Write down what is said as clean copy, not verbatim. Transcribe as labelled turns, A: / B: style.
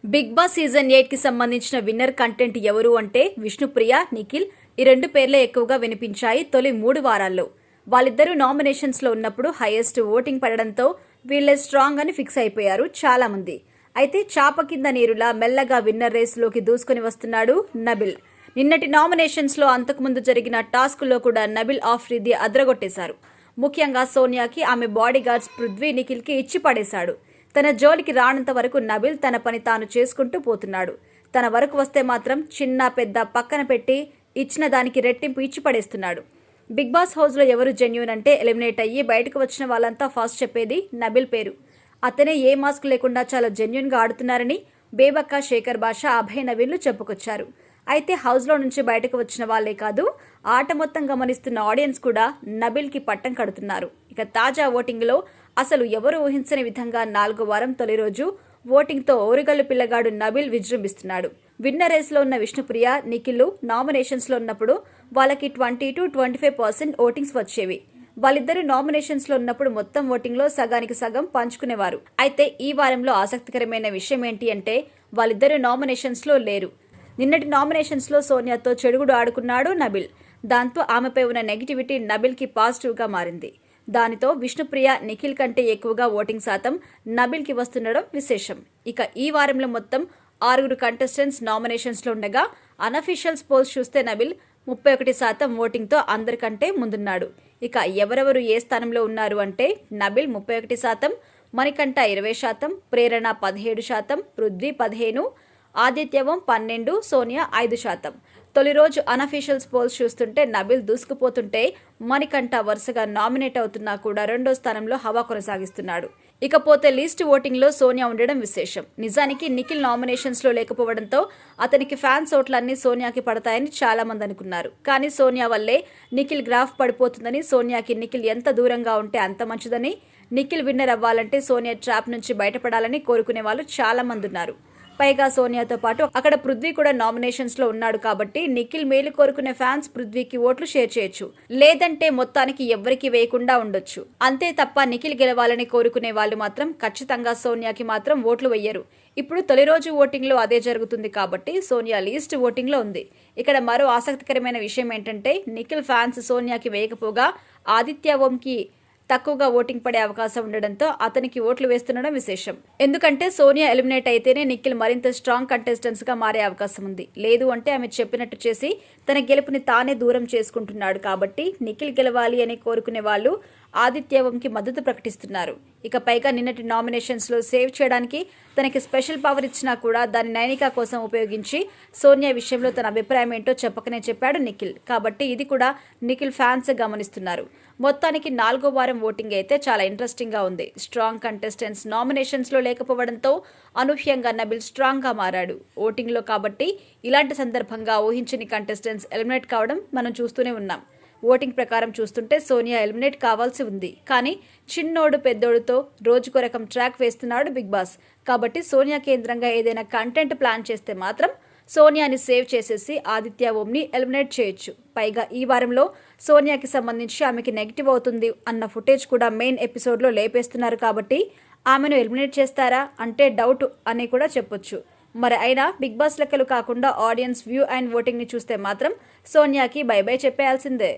A: Big boss season 8 కి సంబంధించిన winner content ఎవరు అంటే విష్ణుప్రియ, నిఖిల్ ఈ రెండు పేర్లే ఎక్కువగా వినిపించాయి తొలి 3 వారాల్లో. వాళ్ళిద్దరూ నామినేషన్స్ లో ఉన్నప్పుడు హైయెస్ట్ ఓటింగ్ పడడంతో వీళ్ళే స్ట్రాంగ్ అని ఫిక్స్ అయిపోయారు చాలా మంది. అయితే చాప కింద నీరులా మెల్లగా విన్నర్ రేస్ లోకి దూసుకొని వస్తున్నాడు నబిల్. నిన్నటి నామినేషన్స్ లో అంతకుముందు జరిగిన టాస్క్ లో కూడా నబిల్ ఆఫ్రిది అద్రగొట్టేశారు. ముఖ్యంగా సోనియాకి ఆమె బాడీ గార్డ్స్ పృథ్వీ, నిఖిల్ కి ఇచ్చి పడేశాడు. తన జోలికి రానంత వరకు నబిల్ తన పని తాను చేసుకుంటూ పోతున్నాడు. తన వరకు వస్తే మాత్రం చిన్న పెద్ద పక్కన పెట్టి ఇచ్చిన దానికి రెట్టింపు ఇచ్చి పడేస్తున్నాడు. బిగ్ బాస్ హౌస్ లో ఎవరు జెన్యూన్ అంటే ఎలిమినేట్ అయ్యి బయటకు వచ్చిన వాళ్ళంతా ఫస్ట్ చెప్పేది నబిల్ పేరు. అతనే ఏ మాస్క్ లేకుండా చాలా జెన్యూన్ గా ఆడుతున్నారని బేబక్క, శేఖర్ భాష, అభయ్, నవీన్లు చెప్పుకొచ్చారు. అయితే హౌస్ లో నుంచి బయటకు వచ్చిన వాళ్లే కాదు, ఆట మొత్తం గమనిస్తున్న ఆడియన్స్ కూడా నబిల్ కి పట్టం కడుతున్నారు. ఇక తాజా ఓటింగ్ లో అసలు ఎవరు ఊహించని విధంగా 4వ వారం తొలి రోజు ఓటింగ్ తో ఓరుగల్లు పిల్లగాడు నబిల్ విజృంభిస్తున్నాడు. విన్నర్ రేస్ లో ఉన్న విష్ణుప్రియ, నిఖిల్ నామినేషన్స్ లో ఉన్నప్పుడు వాళ్ళకి 20-25% ఓటింగ్స్ వచ్చేవి. వాళ్ళిద్దరూ నామినేషన్స్ లో ఉన్నప్పుడు మొత్తం ఓటింగ్ లో సగానికి సగం పంచుకునేవారు. అయితే ఈ వారంలో ఆసక్తికరమైన విషయం ఏంటి అంటే వాళ్ళిద్దరూ నామినేషన్స్ లో లేరు. నిన్నటి నామినేషన్స్ లో సోనియాతో చెడుగుడు ఆడుకున్నాడు నబిల్. దాంతో ఆమెపై ఉన్న నెగిటివిటీ నబిల్ కి పాజిటివ్ గా మారింది. దానితో విష్ణుప్రియ, నిఖిల్ కంటే ఎక్కువగా ఓటింగ్ శాతం నబిల్ కి వస్తుండడం విశేషం. ఇక ఈ వారంలో మొత్తం 6 కంటెస్టెంట్స్ నామినేషన్స్ లో ఉండగా అన్అఫీషియల్స్ పోల్స్ చూస్తే నబిల్ 31% ఓటింగ్ తో అందరికంటే ముందున్నాడు. ఇక ఎవరెవరు ఏ స్థానంలో ఉన్నారు అంటే నబిల్ 31%, మణికంఠ 20%, ప్రేరణ 17%, పృథ్వీ 15%, ఆదిత్యవం 12%, సోనియా 5%. తొలి రోజు అన్అఫీషియల్స్ పోల్స్ చూస్తుంటే నబిల్ దూసుకుపోతుంటే మణికంఠ వరుసగా నామినేట్ అవుతున్నా కూడా 2వ స్థానంలో హవా కొనసాగిస్తున్నాడు. ఇకపోతే లిస్ట్ ఓటింగ్ లో సోనియా ఉండడం విశేషం. నిజానికి నిఖిల్ నామినేషన్స్ లో లేకపోవడంతో అతనికి ఫ్యాన్స్ ఓట్లన్నీ సోనియాకి పడతాయని చాలా మంది అనుకున్నారు. కానీ సోనియా వల్లే నిఖిల్ గ్రాఫ్ పడిపోతుందని, సోనియాకి నిఖిల్ ఎంత దూరంగా ఉంటే అంత మంచిదని, నిఖిల్ విన్నర్ అవ్వాలంటే సోనియా ట్రాప్ నుంచి బయటపడాలని కోరుకునే వాళ్ళు చాలా మంది ఉన్నారు. పైగా సోనియాతో పాటు అక్కడ పృథ్వీ కూడా నామినేషన్స్ లో ఉన్నాడు కాబట్టి నిఖిల్ మేలు కోరుకునే ఫ్యాన్స్ పృథ్వీకి ఓట్లు షేర్ చేయొచ్చు. లేదంటే మొత్తానికి ఎవ్వరికి వేయకుండా ఉండొచ్చు. అంతే తప్ప నిఖిల్ గెలవాలని కోరుకునే వాళ్ళు మాత్రం ఖచ్చితంగా సోనియాకి మాత్రం ఓట్లు వెయ్యరు. ఇప్పుడు తొలి రోజు ఓటింగ్ లో అదే జరుగుతుంది కాబట్టి సోనియా లీస్ట్ ఓటింగ్ లో ఉంది. ఇక్కడ మరో ఆసక్తికరమైన విషయం ఏంటంటే నిఖిల్ ఫ్యాన్స్ సోనియాకి వేయకపోగా ఆదిత్య ఓంకి తక్కువగా ఓటింగ్ పడే అవకాశం ఉండడంతో అతనికి ఓట్లు వేస్తుండడం విశేషం. ఎందుకంటే సోనియా ఎలిమినేట్ అయితేనే నిఖిల్ మరింత స్ట్రాంగ్ కంటెస్టెంట్స్ గా మారే అవకాశం ఉంది. లేదు అంటే ఆమె చెప్పినట్టు చేసి తన గెలుపుని తానే దూరం చేసుకుంటున్నాడు. కాబట్టి నిఖిల్ గెలవాలి అని కోరుకునే వాళ్ళు ఆదిత్యవంకి మద్దతు ప్రకటిస్తున్నారు. ఇక పైగా నిన్నటి నామినేషన్స్ లో సేవ్ చేయడానికి తనకి స్పెషల్ పవర్ ఇచ్చినా కూడా దాన్ని నైనికా కోసం ఉపయోగించి సోనియా విషయంలో తన అభిప్రాయం ఏంటో చెప్పకనే చెప్పాడు నిఖిల్. కాబట్టి ఇది కూడా నిఖిల్ ఫ్యాన్స్ గమనిస్తున్నారు. మొత్తానికి 4వ వారం ఓటింగ్ అయితే చాలా ఇంట్రెస్టింగ్ గా ఉంది. స్ట్రాంగ్ కంటెస్టెంట్స్ నామినేషన్స్ లో లేకపోవడంతో అనూహ్యంగా నబిల్ స్ట్రాంగ్ గా మారాడు ఓటింగ్ లో. కాబట్టి ఇలాంటి సందర్భంగా ఊహించని కంటెస్టెంట్స్ ఎలిమినేట్ కావడం మనం చూస్తూనే ఉన్నాం. ఓటింగ్ ప్రకారం చూస్తుంటే సోనియా ఎలిమినేట్ కావాల్సి ఉంది. కానీ చిన్నోడు పెద్దోడుతో రోజుకో రకం ట్రాక్ వేస్తున్నాడు బిగ్ బాస్. కాబట్టి సోనియా కేంద్రంగా ఏదైనా కంటెంట్ ప్లాన్ చేస్తే మాత్రం సోనియాని సేవ్ చేసేసి ఆదిత్య ఓంని ఎలిమినేట్ చేయొచ్చు. పైగా ఈ వారంలో సోనియాకి సంబంధించి ఆమెకి నెగిటివ్ అవుతుంది అన్న ఫుటేజ్ కూడా మెయిన్ ఎపిసోడ్ లో లేపేస్తున్నారు. కాబట్టి ఆమెను ఎలిమినేట్ చేస్తారా అంటే డౌట్ అని కూడా చెప్పొచ్చు. మరి అయినా బిగ్ బాస్ లెక్కలు కాకుండా ఆడియన్స్ వ్యూ అండ్ ఓటింగ్ ని చూస్తే మాత్రం సోనియాకి బై బై చెప్పేయాల్సిందే.